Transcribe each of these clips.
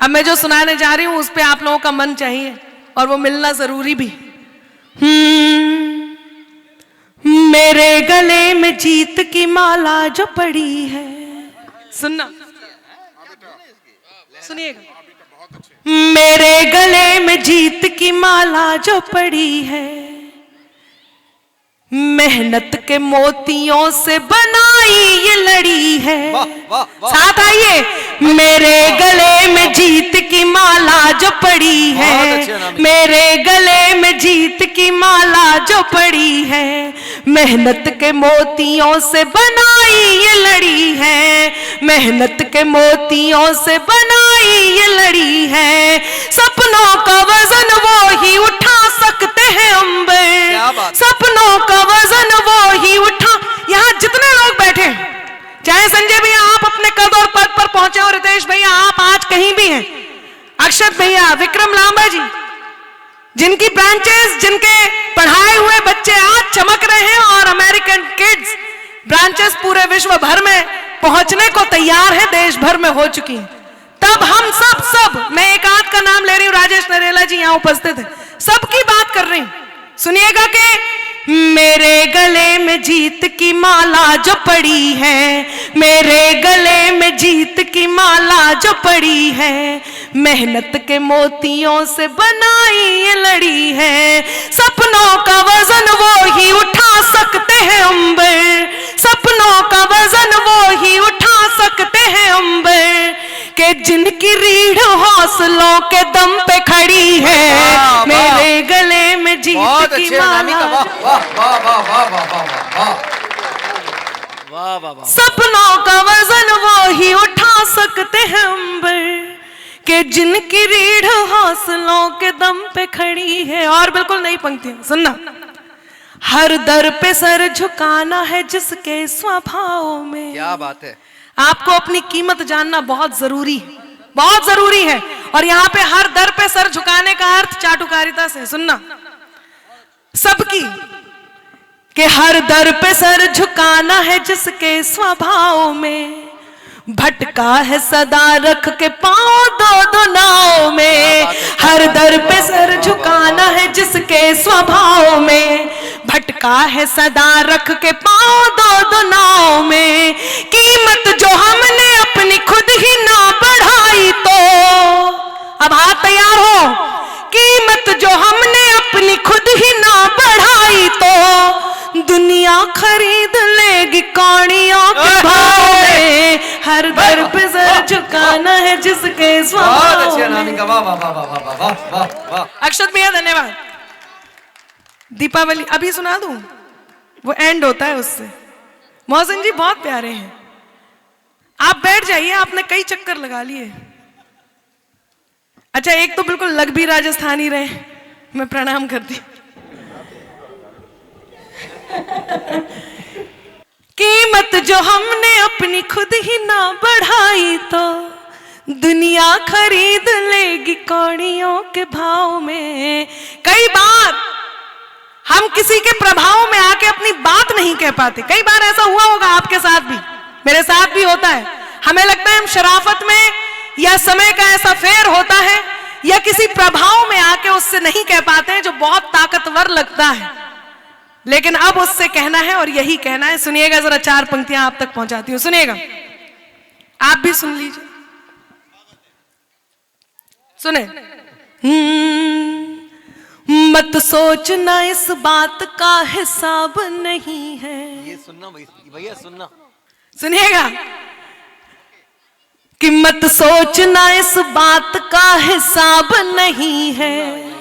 अब मैं जो सुनाने जा रही हूं उस पे आप लोगों का मन चाहिए और वो मिलना जरूरी भी। मेरे गले में जीत की माला जो पड़ी है, सुनना, सुनिएगा। मेरे गले में जीत की माला जो पड़ी है, मेहनत के मोतियों से बनाई ये लड़ी है। साथ आइए। मेरे गले में जीत की माला जो पड़ी है, मेरे गले में जीत की माला जो पड़ी है, मेहनत के मोतियों से बनाई ये लड़ी है, मेहनत के मोतियों से बनाई ये लड़ी है। सपनों का वजन वो ही उठा सकते हैं अंबर, सपनों का वजन वो ही उठा। यहाँ जितने लोग बैठे, चाहे संजय भैया आप अपने कद और पद पर पहुंचे और रितेश भैया आप आज कहीं भी हैं, अक्षत भैया, विक्रम लांबा जी, जिनकी ब्रांचेस, जिनके पढ़ाए हुए बच्चे आज चमक रहे हैं और अमेरिकन किड्स ब्रांचेस पूरे विश्व भर में पहुंचने को तैयार है, देश भर में हो चुकी है। तब हम सब मैं एक आध का नाम ले रही हूं, राजेश नरेला जी यहाँ उपस्थित है, सबकी बात कर रही हूं। सुनिएगा कि मेरे गले में जीत की माला जो पड़ी है, मेरे गले में जीत की माला जो पड़ी है, मेहनत के मोतियों से बनाई ये लड़ी है। सपनों का वजन वो ही उठा सकते हैं अंबर, सपनों का वजन वो ही उठा सकते हैं अंबर, के जिनकी रीढ़ हौसलों के दम पे खड़ी है। मेरे गले में जीत की माला, सपनों का वजन वो ही उठा सकते हैं अंबर, के जिनकी रीढ़ हौसलों के दम पे खड़ी है। और बिल्कुल नई पंक्तियां सुनना। हर दर पे सर झुकाना है जिसके स्वभाव में। क्या बात है। आपको अपनी कीमत जानना बहुत जरूरी है, बहुत जरूरी है। और यहाँ पे हर दर पे सर झुकाने का अर्थ चाटुकारिता से, सुनना, सबकी, कि हर दर पे सर झुकाना है जिसके स्वभाव में, भटका है सदा रख के पांव दो दो नाव में। हर दर पे सर झुकाना है जिसके स्वभाव में, भटका है सदा रख के पांव दो दो नाव में। कीमत जो हमने अपनी खुद ही ना बढ़ाई तो, अब हाथ तैयार हो, कीमत जो हमने अपनी खुद ही ना बढ़ाई तो, दुनिया खरीद लेगी कौड़ियों के भाव में। हर दर पे सर झुकाना है जिसके स्वभाव में। अक्षत भैया धन्यवाद। दीपावली अभी सुना दूं, वो एंड होता है उससे। मोहसिन जी बहुत प्यारे हैं, आप बैठ जाइए, आपने कई चक्कर लगा लिए। अच्छा, एक तो बिल्कुल लग भी राजस्थानी रहे, मैं प्रणाम करती। कीमत जो हमने अपनी खुद ही ना बढ़ाई तो, दुनिया खरीद लेगी कौड़ियों के भाव में। कई बार हम किसी के प्रभाव में आके अपनी बात नहीं कह पाते। कई बार ऐसा हुआ होगा आपके साथ भी, मेरे साथ भी होता है। हमें लगता है हम शराफत में या समय का ऐसा फेर होता है या किसी प्रभाव में आके उससे नहीं कह पाते हैं जो बहुत ताकतवर लगता है, लेकिन अब उससे कहना है और यही कहना है। सुनिएगा जरा, चार पंक्तियां आप तक पहुंचाती हूं, सुनिएगा, आप भी सुन लीजिए। सुने। मत सोचना इस बात का हिसाब नहीं है। ये सुनना भैया, सुनना, सुनिएगा, कि मत सोचना इस बात का हिसाब नहीं है,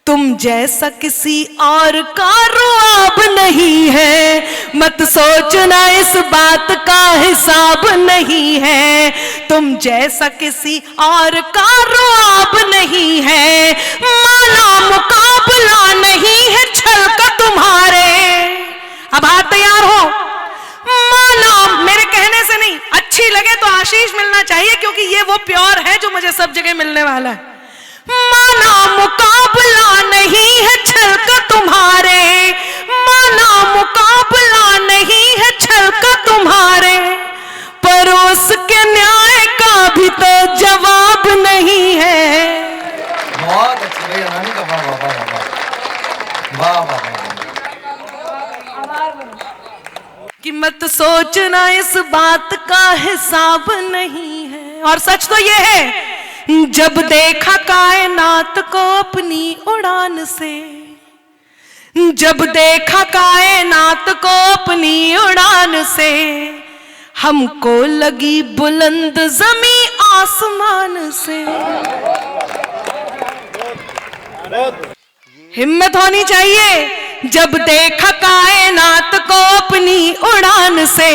तुम जैसा किसी और का रुआब नहीं है। मत सोचना इस बात का हिसाब नहीं है, तुम जैसा किसी और का रुआब नहीं है। माना मुकाबला नहीं है छल का तुम्हारे। अब हाथ तैयार हो। माना मेरे कहने से नहीं, अच्छी लगे तो आशीष मिलना चाहिए, क्योंकि ये वो प्योर है जो मुझे सब जगह मिलने वाला है। माना मुकाबला नहीं है छल का तुम्हारे, माना मुकाबला नहीं है छल का तुम्हारे, पर उसके न्याय का भी तो जवाब मत सोचना इस बात का हिसाब नहीं है। और सच तो ये है, जब देखा कायनात को अपनी उड़ान से, जब देखा कायनात को अपनी उड़ान से, हमको लगी बुलंद जमी आसमान से। हिम्मत होनी चाहिए। जब देखा कायनात को अपनी उड़ान से,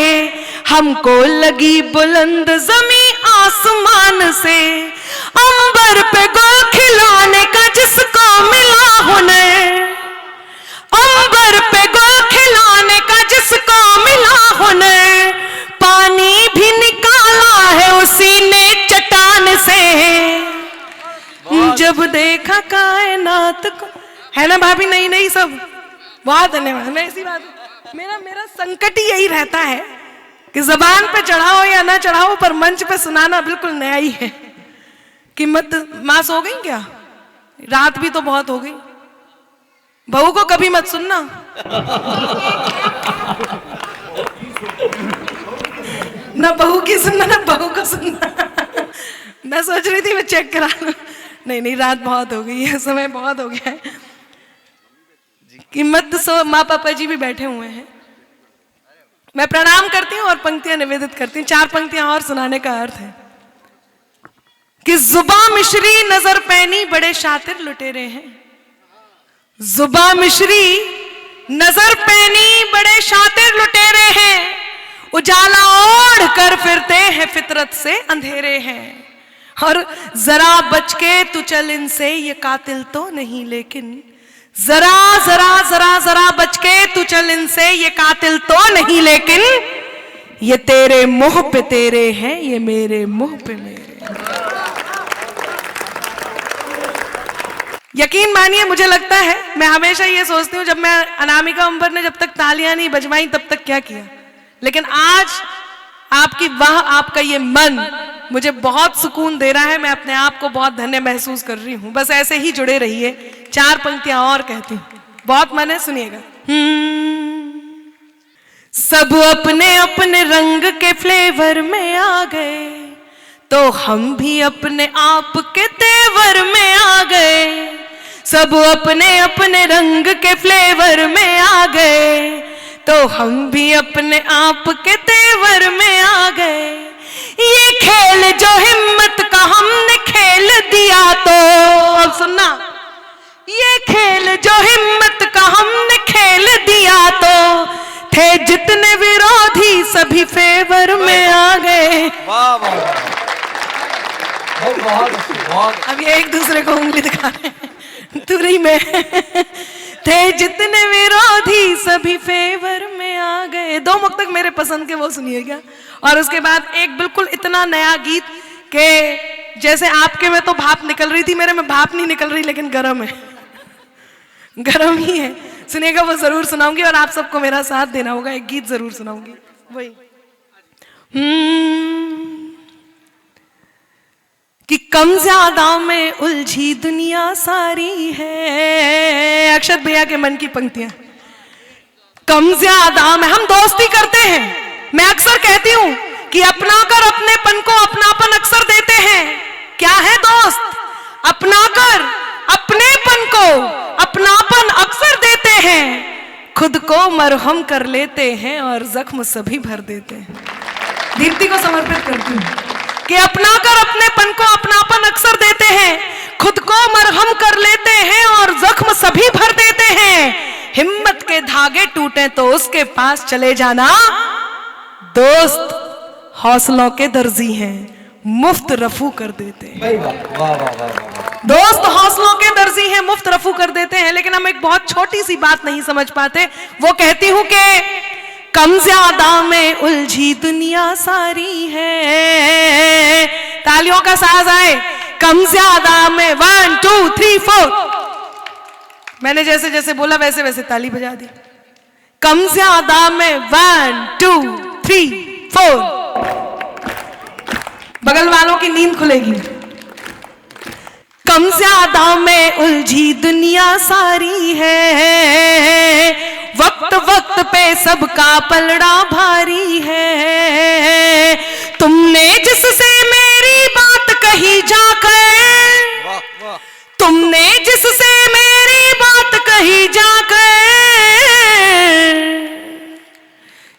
हमको लगी बुलंद जमी आसमान से। अंबर पे गुल खिलाने का जिसको मिला हुनर, अंबर पे गुल खिलाने का जिसको मिला हुनर, पानी भी निकाला है उसी ने चट्टान से। जब देखा कायनात को, है ना भाभी? नहीं नहीं सब बहुत धन्यवाद। मैं ऐसी बात, मेरा संकट ही यही रहता है कि जबान पे चढ़ाओ या ना चढ़ाओ, पर मंच पे सुनाना बिल्कुल नया ही है। कि मत मां सो गई क्या? रात भी तो बहुत हो गई। बहू को कभी मत सुनना। ना बहू की सुनना ना बहू को सुनना। मैं सोच रही थी मैं चेक करा लूं। नहीं नहीं, रात बहुत हो गई है, समय बहुत हो गया है कि मत सो। माँ पापा जी भी बैठे हुए हैं। मैं प्रणाम करती हूँ और पंक्तियां निवेदित करती हूँ। 4 पंक्तियां और सुनाने का अर्थ है कि जुबा मिश्री नजर पैनी बड़े शातिर लुटेरे हैं। जुबा मिश्री नजर पैनी बड़े शातिर लुटेरे हैं, उजाला ओढ़ कर फिरते हैं फितरत से अंधेरे हैं। और जरा बच के तू चल इनसे, ये कातिल तो नहीं लेकिन, जरा जरा जरा जरा बच के तू चल इनसे, ये कातिल तो नहीं लेकिन, ये तेरे मुंह पे तेरे हैं, ये मेरे मुंह पे मेरे। यकीन मानिए, मुझे लगता है, मैं हमेशा ये सोचती हूँ, जब मैं अनामिका अंबर ने जब तक तालियां नहीं बजवाई तब तक क्या किया, लेकिन आज आपकी वाह, आपका ये मन मुझे बहुत सुकून दे रहा है। मैं अपने आप को बहुत धन्य महसूस कर रही हूँ। बस ऐसे ही जुड़े रहिए। 4 पंक्तियां और कहती हूँ, बहुत मन है, सुनिएगा। सब अपने अपने रंग के फ्लेवर में आ गए, तो हम भी अपने आप के तेवर में आ गए। सब अपने अपने रंग के फ्लेवर में आ गए, तो हम भी अपने आप के तेवर में आ गए। ये खेल जो हिम्मत का हमने खेल दिया, तो अब सुनना, ये खेल जो हिम्मत का हमने खेल दिया, तो थे जितने विरोधी सभी फेवर में आ गए। वाह वाह, बहुत। अब ये एक दूसरे को उंगली दिखा रहे हैं तुरी में। थे जितने विरोधी सभी फेवर में आ गए। 2 मुक्तक मेरे पसंद के, वो सुनिएगा। और उसके बाद एक बिल्कुल इतना नया गीत के जैसे आपके में तो भाप निकल रही थी, मेरे में भाप नहीं निकल रही, लेकिन गर्म है, गर्म ही है। सुनिएगा, वो जरूर सुनाऊंगी और आप सबको मेरा साथ देना होगा। एक गीत जरूर सुनाऊंगी, वही कि कम ज्यादा में उलझी दुनिया सारी है। अक्षत भैया के मन की पंक्तियां। कम ज्यादा में हम दोस्ती करते हैं। मैं अक्सर कहती हूं कि अपनाकर अपनेपन को अपनापन अक्सर देते हैं। क्या है दोस्त? अपनाकर अपनेपन को अपनापन अक्सर देते हैं, खुद को मरहम कर लेते हैं और जख्म सभी भर देते हैं। दीप्ति को समर्पित करती हूँ कि अपनाकर अपनेपन को अपनापन अक्सर देते हैं, खुद को मरहम कर लेते हैं और जख्म सभी भर देते हैं। हिम्मत के धागे टूटे तो उसके पास चले जाना, दोस्त हौसलों के दर्जी हैं, मुफ्त रफू कर देते हैं। दोस्त हौसलों के दर्जी हैं, मुफ्त रफू कर देते हैं। लेकिन हम एक बहुत छोटी सी बात नहीं समझ पाते। वो कहती हूं कि कम ज्यादा में उलझी दुनिया सारी है। तालियों का साज आए। कम ज्यादा में 1 2 3 4। मैंने जैसे जैसे बोला वैसे वैसे ताली बजा दी। कम ज्यादा में 1 2 3 4। बगल वालों की नींद खुलेगी। कम ज्यादा में उलझी दुनिया सारी है, वक्त वक्त पे सबका पलड़ा भारी है। तुमने जिससे मेरी बात कही जाकर, वाह वाह तुमने जिससे मेरी बात कही जाकर,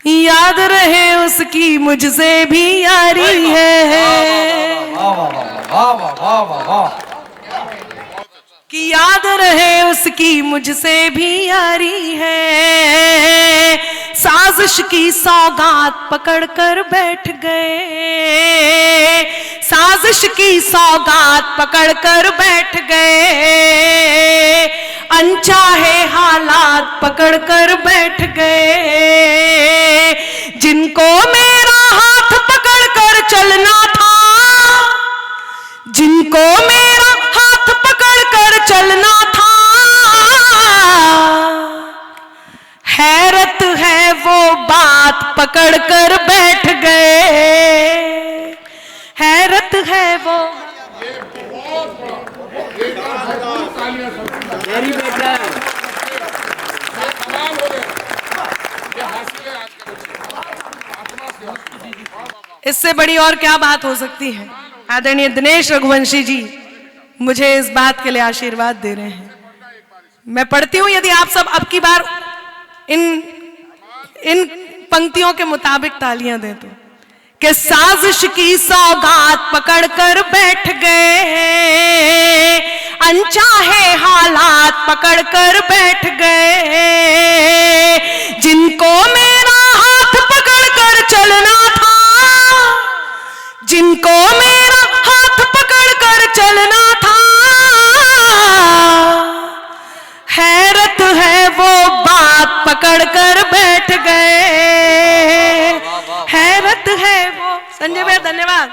याद रहे उसकी मुझसे भी यारी है। कि याद रहे उसकी मुझसे भी यारी है। साजिश की सौगात पकड़ कर बैठ गए, साजिश की सौगात पकड़ कर बैठ गए, अनचाहे हालात पकड़ कर बैठ गए। जिनको मेरा हाथ पकड़ कर चलना था, जिनको मेरा हाथ पकड़ कर चलना था, हैरत है वो बात पकड़ कर बैठ गए, हैरत है वो। इससे बड़ी और क्या बात हो सकती है। आदरणीय दिनेश रघुवंशी जी मुझे इस बात के लिए आशीर्वाद दे रहे हैं। मैं पढ़ती हूं, यदि आप सब अब की बार इन पंक्तियों के मुताबिक तालियां दें तो। कि साजिश की सौगात पकड़ कर बैठ गए, अनचाहे हालात पकड़ कर बैठ गए। जिनको मेरा हाथ पकड़ कर चलना था, जिनको मेरा हाथ पकड़ कर चलना था, हैरत है वो बात पकड़ कर बैठ गए, हैरत है वो। संजय भैया धन्यवाद।